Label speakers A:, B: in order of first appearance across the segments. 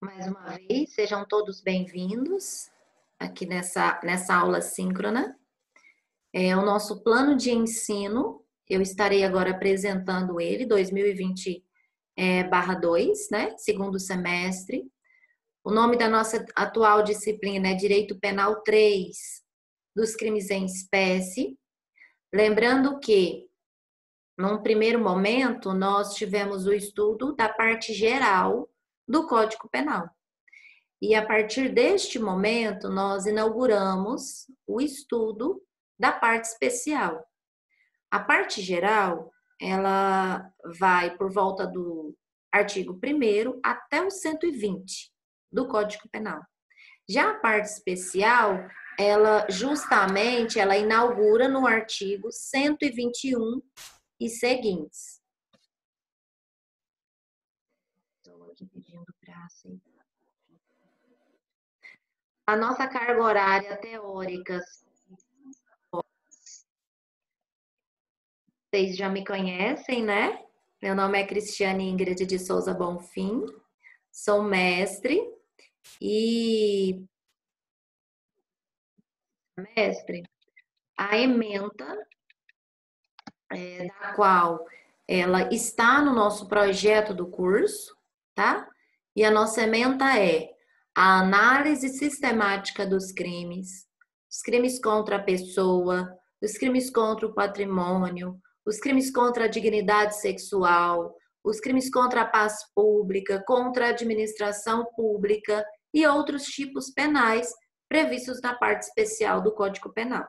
A: Mais uma vez, sejam todos bem-vindos aqui nessa aula síncrona. É o nosso plano de ensino, eu estarei agora apresentando ele, 2020/2, né? Segundo semestre. O nome da nossa atual disciplina é Direito Penal 3, dos crimes em espécie. Lembrando que, num primeiro momento, nós tivemos o estudo da parte geral do Código Penal. E a partir deste momento, nós inauguramos o estudo da parte especial. A parte geral, ela vai por volta do artigo 1º até o 120 do Código Penal. Já a parte especial, ela inaugura no artigo 121 e seguintes. Estou aqui pedindo para aceitar. A nossa carga horária teórica, vocês já me conhecem, né? Meu nome é Cristiane Ingrid de Souza Bonfim, sou mestre e a ementa, da qual ela está no nosso projeto do curso, tá? E a nossa ementa é a análise sistemática dos crimes, os crimes contra a pessoa, os crimes contra o patrimônio, os crimes contra a dignidade sexual, os crimes contra a paz pública, contra a administração pública e outros tipos penais previstos na parte especial do Código Penal.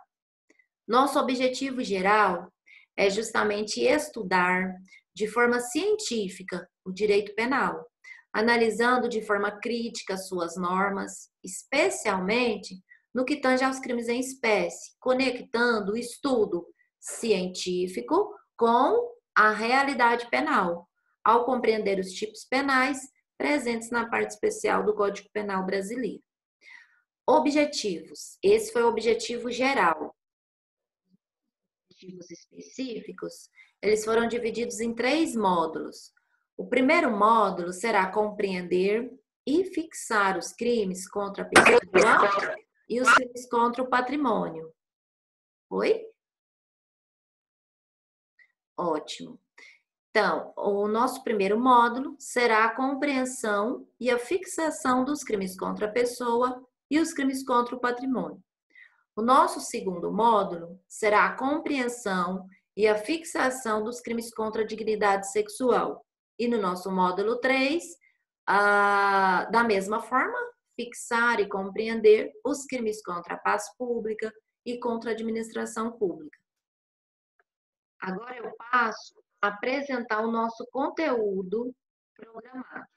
A: Nosso objetivo geral é justamente estudar de forma científica o direito penal, analisando de forma crítica suas normas, especialmente no que tange aos crimes em espécie, conectando o estudo científico com a realidade penal, ao compreender os tipos penais presentes na parte especial do Código Penal brasileiro. Objetivos. Esse foi o objetivo geral. Objetivos específicos, eles foram divididos em 3 módulos. O primeiro módulo será compreender e fixar os crimes contra a pessoa e os crimes contra o patrimônio. Oi? Ótimo. Então, o nosso primeiro módulo será a compreensão e a fixação dos crimes contra a pessoa e os crimes contra o patrimônio. O nosso segundo módulo será a compreensão e a fixação dos crimes contra a dignidade sexual. E no nosso módulo 3, da mesma forma, fixar e compreender os crimes contra a paz pública e contra a administração pública. Agora eu passo a apresentar o nosso conteúdo programado.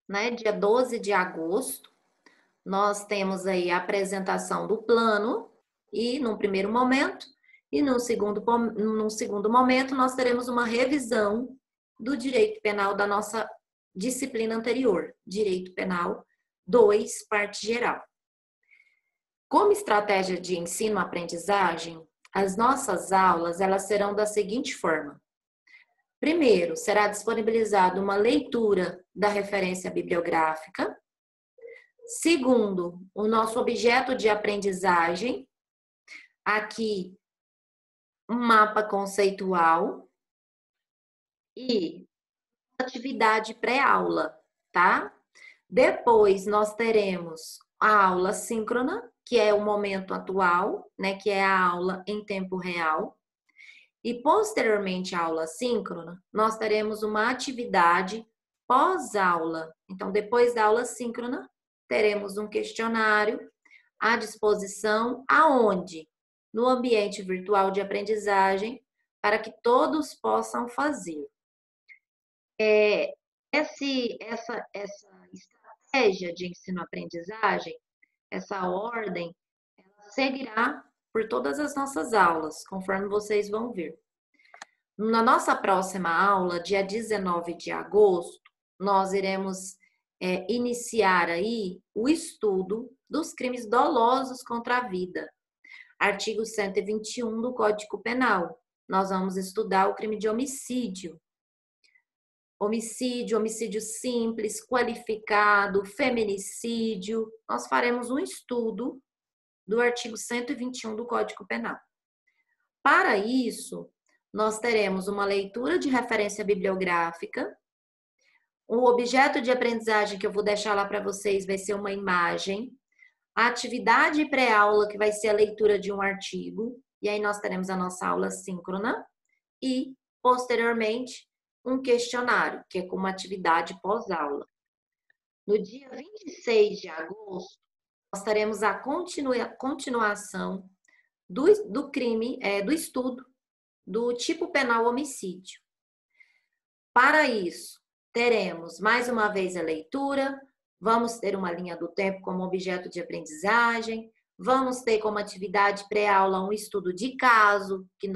A: Né, dia 12 de agosto, nós temos aí a apresentação do plano, e num primeiro momento, e num segundo momento, nós teremos uma revisão do direito penal da nossa disciplina anterior, Direito Penal 2, parte geral. Como estratégia de ensino-aprendizagem, as nossas aulas elas serão da seguinte forma. Primeiro, será disponibilizada uma leitura da referência bibliográfica. Segundo, o nosso objeto de aprendizagem, aqui um mapa conceitual e atividade pré-aula, tá? Depois nós teremos a aula síncrona, que é o momento atual, né, que é a aula em tempo real. E posteriormente à aula síncrona, nós teremos uma atividade pós-aula. Então, depois da aula síncrona, teremos um questionário à disposição, aonde? No ambiente virtual de aprendizagem, para que todos possam fazer. Essa estratégia de ensino-aprendizagem, essa ordem, ela seguirá por todas as nossas aulas, conforme vocês vão ver. Na nossa próxima aula, dia 19 de agosto, nós iremos iniciar aí o estudo dos crimes dolosos contra a vida, artigo 121 do Código Penal. nós vamos estudar o crime de homicídio. Homicídio, homicídio simples, qualificado, feminicídio. Nós faremos um estudo do artigo 121 do Código Penal. Para isso, nós teremos uma leitura de referência bibliográfica. O objeto de aprendizagem que eu vou deixar lá para vocês vai ser uma imagem. A atividade pré-aula, que vai ser a leitura de um artigo. E aí nós teremos a nossa aula síncrona. E, posteriormente, um questionário, que é como atividade pós-aula. No dia 26 de agosto, nós teremos a continuação do crime, do estudo do tipo penal homicídio. Para isso, teremos mais uma vez a leitura, vamos ter uma linha do tempo como objeto de aprendizagem, vamos ter como atividade pré-aula um estudo de caso que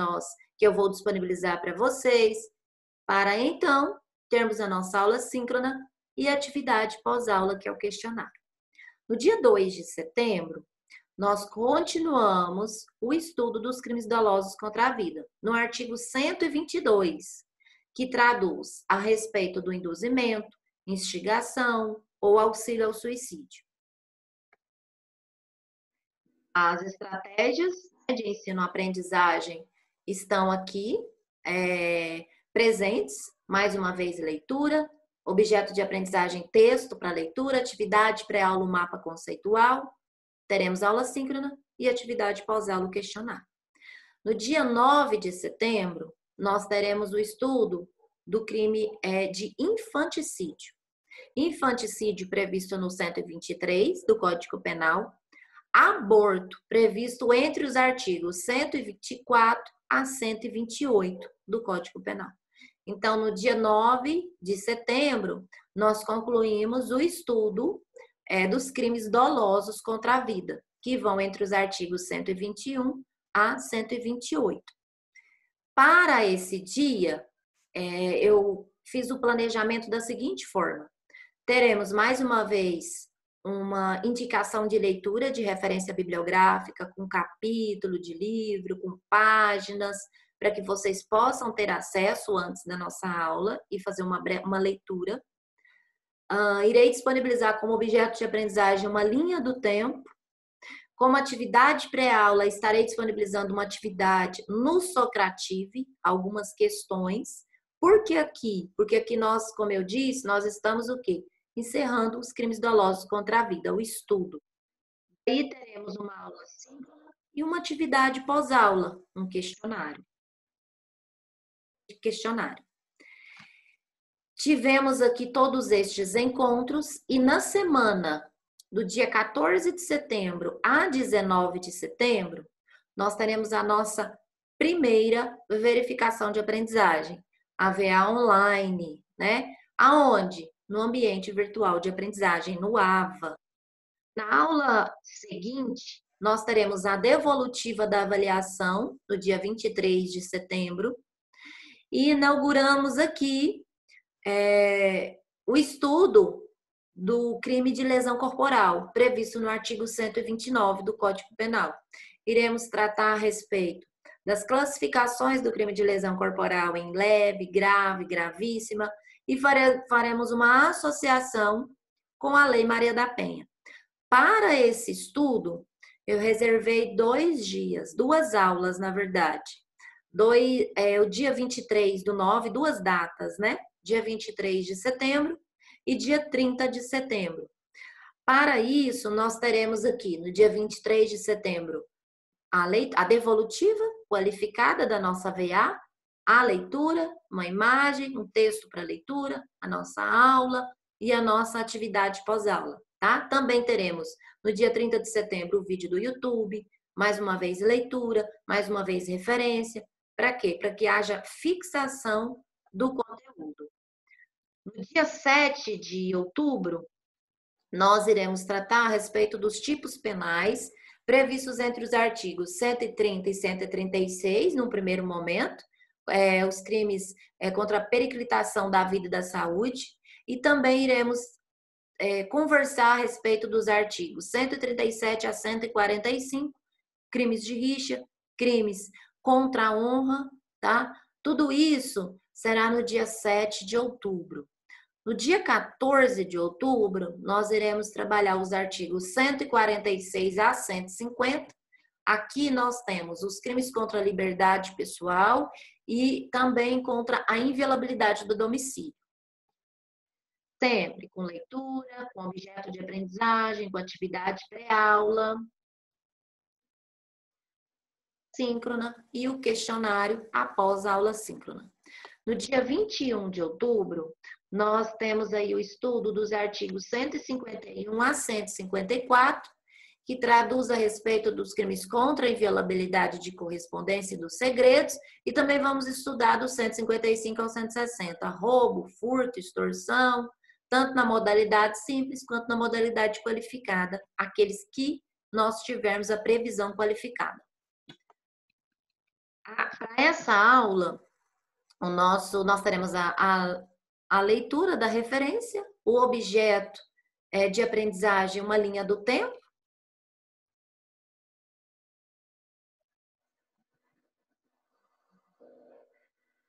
A: eu vou disponibilizar para vocês, para então termos a nossa aula síncrona e a atividade pós-aula, que é o questionário. No dia 2 de setembro, nós continuamos o estudo dos crimes dolosos contra a vida, no artigo 122, que traduz a respeito do induzimento, instigação ou auxílio ao suicídio. As estratégias de ensino-aprendizagem estão aqui presentes, mais uma vez leitura, objeto de aprendizagem texto para leitura, atividade pré-aula mapa conceitual, teremos aula síncrona e atividade pós-aula questionário. No dia 9 de setembro, nós teremos o estudo do crime de infanticídio. Infanticídio previsto no 123 do Código Penal, aborto previsto entre os artigos 124 a 128 do Código Penal. Então, no dia 9 de setembro, nós concluímos o estudo dos crimes dolosos contra a vida, que vão entre os artigos 121 a 128. Para esse dia, eu fiz o planejamento da seguinte forma. Teremos, mais uma vez, uma indicação de leitura de referência bibliográfica, com capítulo de livro, com páginas, para que vocês possam ter acesso antes da nossa aula e fazer uma leitura. Irei disponibilizar como objeto de aprendizagem uma linha do tempo. Como atividade pré-aula, estarei disponibilizando uma atividade no Socrative, algumas questões. Por que aqui? Porque aqui nós, como eu disse, nós estamos o quê? Encerrando os crimes dolosos contra a vida, o estudo. Aí teremos uma aula síncrona e uma atividade pós-aula, um questionário. Tivemos aqui todos estes encontros e na semana do dia 14 de setembro a 19 de setembro, nós teremos a nossa primeira verificação de aprendizagem, a VA online, né? Aonde? No ambiente virtual de aprendizagem, no AVA. Na aula seguinte, nós teremos a devolutiva da avaliação, no dia 23 de setembro, e inauguramos aqui o estudo do crime de lesão corporal, previsto no artigo 129 do Código Penal. Iremos tratar a respeito das classificações do crime de lesão corporal em leve, grave, gravíssima, e faremos uma associação com a Lei Maria da Penha. Para esse estudo, eu reservei 2 dias, 2 aulas, na verdade. O dia 23/9, 2 datas, né? Dia 23 de setembro e dia 30 de setembro. Para isso, nós teremos aqui, no dia 23 de setembro, a devolutiva qualificada da nossa VA, a leitura, uma imagem, um texto para leitura, a nossa aula e a nossa atividade pós-aula, tá? Também teremos, no dia 30 de setembro, o vídeo do YouTube, mais uma vez leitura, mais uma vez referência. Para quê? Para que haja fixação do conteúdo. No dia 7 de outubro, nós iremos tratar a respeito dos tipos penais previstos entre os artigos 130 e 136, num primeiro momento, os crimes contra a periclitação da vida e da saúde, e também iremos conversar a respeito dos artigos 137 a 145, crimes de rixa, crimes contra a honra tá? Tudo isso será no dia 7 de outubro. No dia 14 de outubro, nós iremos trabalhar os artigos 146 a 150. Aqui nós temos os crimes contra a liberdade pessoal e também contra a inviolabilidade do domicílio. Sempre com leitura, com objeto de aprendizagem, com atividade pré-aula, síncrona e o questionário após a aula síncrona. No dia 21 de outubro, nós temos aí o estudo dos artigos 151 a 154, que traduz a respeito dos crimes contra a inviolabilidade de correspondência e dos segredos, e também vamos estudar do 155 ao 160, roubo, furto, extorsão, tanto na modalidade simples quanto na modalidade qualificada, aqueles que nós tivermos a previsão qualificada. Para essa aula, nós teremos a leitura da referência, o objeto de aprendizagem, uma linha do tempo.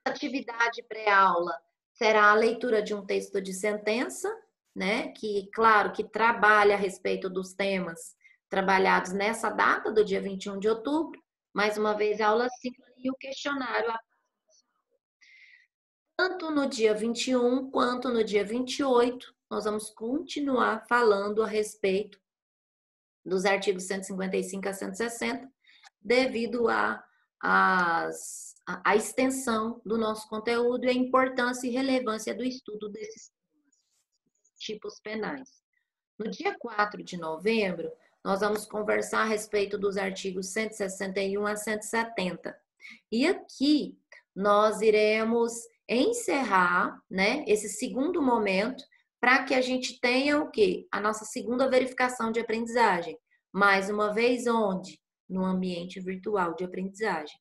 A: A atividade pré-aula será a leitura de um texto de sentença, né? Que, claro, que trabalha a respeito dos temas trabalhados nessa data, do dia 21 de outubro. Mais uma vez, a aula síncrona e o questionário. Tanto no dia 21 quanto no dia 28, nós vamos continuar falando a respeito dos artigos 155 a 160, devido à extensão do nosso conteúdo e a importância e relevância do estudo desses tipos penais. No dia 4 de novembro, nós vamos conversar a respeito dos artigos 161 a 170. E aqui nós iremos encerrar, né, esse segundo momento para que a gente tenha o quê? A nossa segunda verificação de aprendizagem. Mais uma vez, onde? No ambiente virtual de aprendizagem.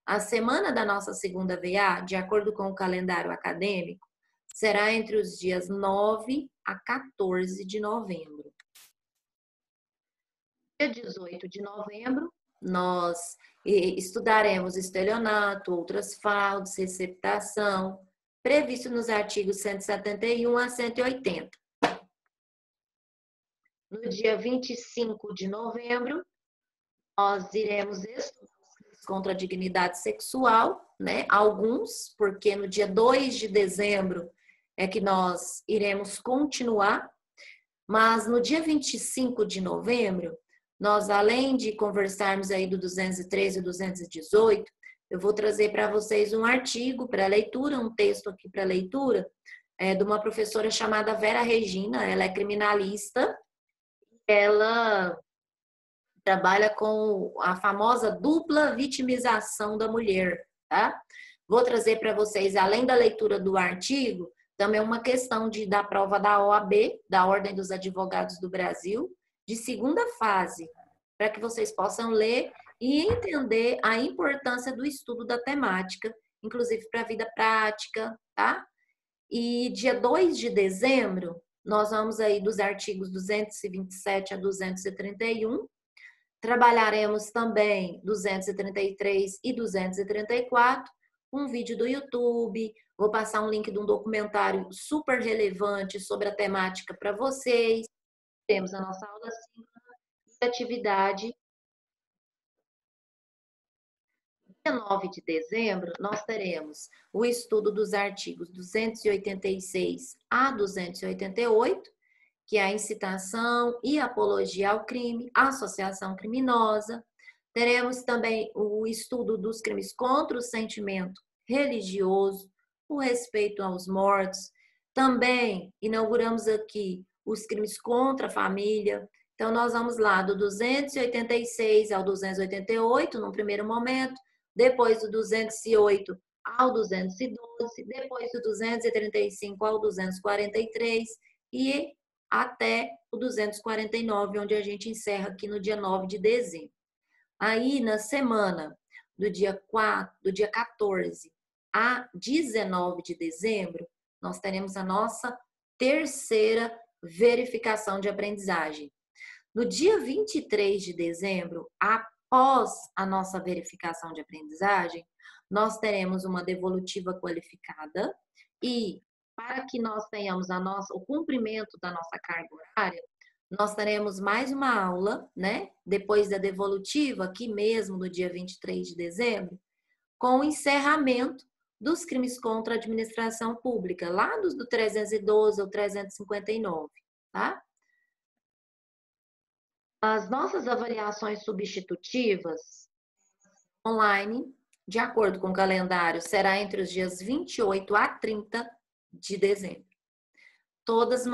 A: A semana da nossa segunda VA, de acordo com o calendário acadêmico, será entre os dias 9 a 14 de novembro. Dia 18 de novembro, nós estudaremos estelionato, outras fraudes, receptação, previsto nos artigos 171 a 180. No dia 25 de novembro, nós iremos estudar contra a dignidade sexual, né? Alguns, porque no dia 2 de dezembro é que nós iremos continuar, mas no dia 25 de novembro, nós, além de conversarmos aí do 213 e 218, eu vou trazer para vocês um artigo para leitura, um texto aqui para leitura, de uma professora chamada Vera Regina. Ela é criminalista, ela trabalha com a famosa dupla vitimização da mulher, tá? Vou trazer para vocês, além da leitura do artigo, também uma questão da prova da OAB, da Ordem dos Advogados do Brasil, de segunda fase, para que vocês possam ler e entender a importância do estudo da temática, inclusive para a vida prática, tá? E dia 2 de dezembro, nós vamos aí dos artigos 227 a 231, trabalharemos também 233 e 234, um vídeo do YouTube, vou passar um link de um documentário super relevante sobre a temática para vocês. Temos a nossa aula síncrona e atividade. Dia 9 de dezembro, nós teremos o estudo dos artigos 286 a 288, que é a incitação e apologia ao crime, a associação criminosa. Teremos também o estudo dos crimes contra o sentimento religioso, o respeito aos mortos. Também inauguramos aqui os crimes contra a família. Então, nós vamos lá do 286 ao 288, no primeiro momento, depois do 208 ao 212, depois do 235 ao 243 e até o 249, onde a gente encerra aqui no dia 9 de dezembro. Aí, na semana do dia 14 a 19 de dezembro, nós teremos a nossa terceira verificação de aprendizagem. No dia 23 de dezembro, após a nossa verificação de aprendizagem, Nós teremos uma devolutiva qualificada e para que nós tenhamos o cumprimento da nossa carga horária, nós teremos mais uma aula, né? Depois da devolutiva, aqui mesmo no dia 23 de dezembro, com o encerramento dos crimes contra a administração pública, lá do 312 ao 359, tá? As nossas avaliações substitutivas online, de acordo com o calendário, será entre os dias 28 a 30 de dezembro. Todas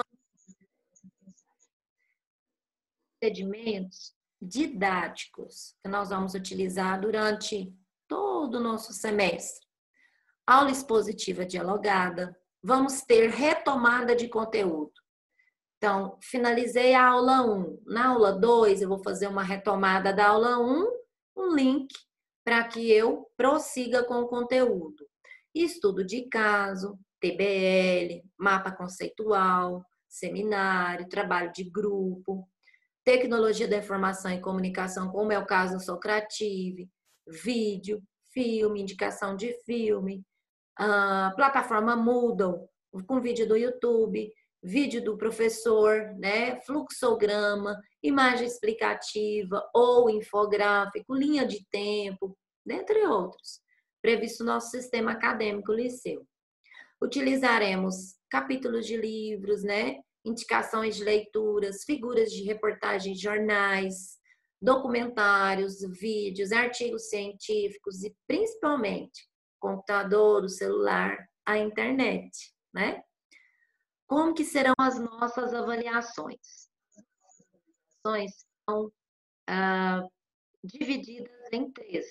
A: procedimentos didáticos que nós vamos utilizar durante todo o nosso semestre. Aula expositiva dialogada, vamos ter retomada de conteúdo. Então, finalizei a aula 1. Na aula 2, eu vou fazer uma retomada da aula 1, um link para que eu prossiga com o conteúdo. Estudo de caso, TBL, mapa conceitual, seminário, trabalho de grupo, tecnologia da informação e comunicação, como é o caso do Socrative, vídeo, filme, indicação de filme, plataforma Moodle, com vídeo do YouTube, vídeo do professor, né, fluxograma, imagem explicativa ou infográfico, linha de tempo, dentre outros, previsto no nosso sistema acadêmico Liceu. Utilizaremos capítulos de livros, né, indicações de leituras, figuras de reportagem de jornais, documentários, vídeos, artigos científicos e principalmente computador, o celular, a internet, né? Como que serão as nossas avaliações? As avaliações são divididas em 3.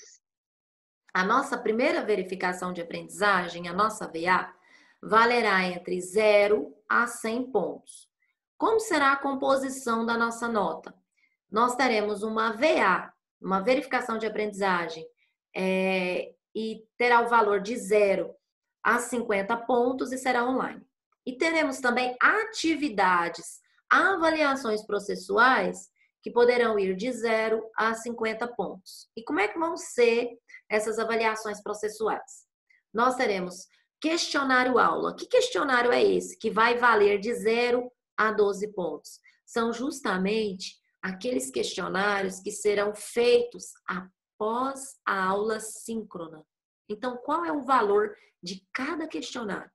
A: A nossa primeira verificação de aprendizagem, a nossa VA, valerá entre 0 a 100 pontos. Como será a composição da nossa nota? Nós teremos uma VA, uma verificação de aprendizagem, e terá o valor de 0 a 50 pontos e será online. E teremos também atividades, avaliações processuais, que poderão ir de 0 a 50 pontos. E como é que vão ser essas avaliações processuais? Nós teremos questionário aula. Que questionário é esse? Que vai valer de 0 a 12 pontos. São justamente aqueles questionários que serão feitos após a aula síncrona. Então, qual é o valor de cada questionário?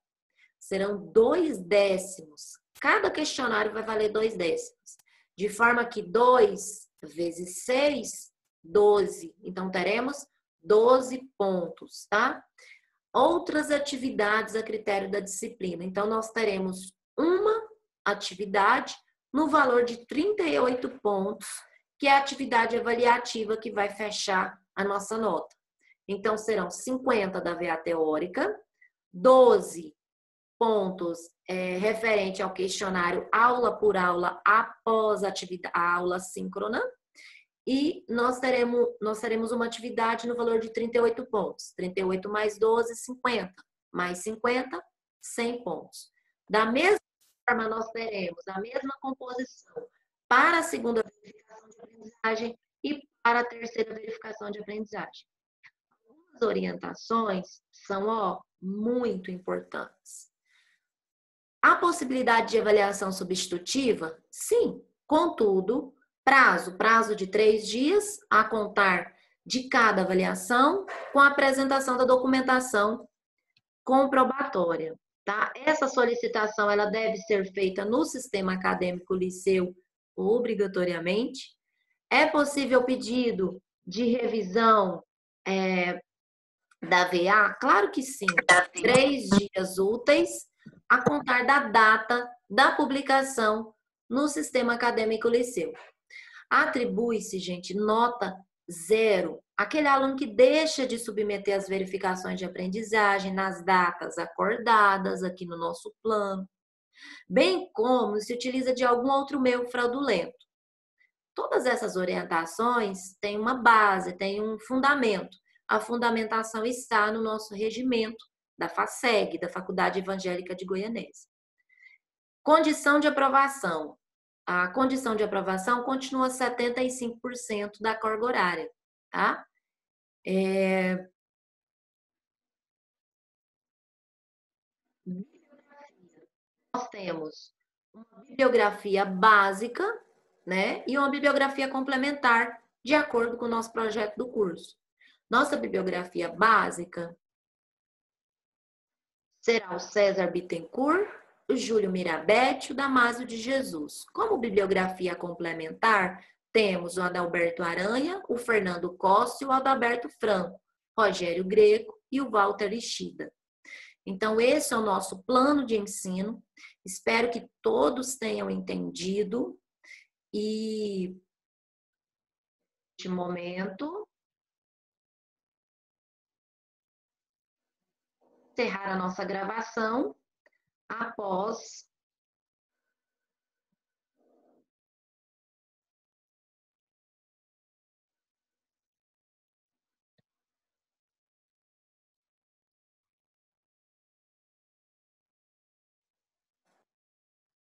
A: Serão 2 décimos. Cada questionário vai valer 2 décimos. De forma que 2 vezes 6, 12. Então, teremos 12 pontos, tá? Outras atividades a critério da disciplina. Então, nós teremos uma atividade no valor de 38 pontos, que é a atividade avaliativa que vai fechar a nossa nota. Então, serão 50 da VA teórica, 12 pontos referente ao questionário aula por aula após a aula síncrona. E nós teremos uma atividade no valor de 38 pontos. 38 mais 12, 50. Mais 50, 100 pontos. Da mesma forma, nós teremos a mesma composição para a segunda verificação de aprendizagem e para a terceira verificação de aprendizagem. Algumas orientações são muito importantes. A possibilidade de avaliação substitutiva? Sim. Contudo, prazo de 3 dias a contar de cada avaliação, com a apresentação da documentação comprobatória, tá? Essa solicitação ela deve ser feita no sistema acadêmico Liceu obrigatoriamente. É possível pedido de revisão da VA? Claro que sim. 3 dias úteis a contar da data da publicação no sistema acadêmico Liceu. Atribui-se, gente, nota 0. Aquele aluno que deixa de submeter as verificações de aprendizagem nas datas acordadas aqui no nosso plano, bem como se utiliza de algum outro meio fraudulento. Todas essas orientações têm uma base, têm um fundamento. A fundamentação está no nosso regimento da FACEG, da Faculdade Evangélica de Goianésia. Condição de aprovação. A condição de aprovação continua 75% da carga horária, tá? nós temos uma bibliografia básica, né? E uma bibliografia complementar, de acordo com o nosso projeto do curso. Nossa bibliografia básica será o César Bittencourt, o Júlio Mirabete e o Damásio de Jesus. Como bibliografia complementar, temos o Adalberto Aranha, o Fernando Costa e o Adalberto Franco, Rogério Greco e o Walter Ishida. Então, esse é o nosso plano de ensino. Espero que todos tenham entendido e, neste momento, encerrar a nossa gravação após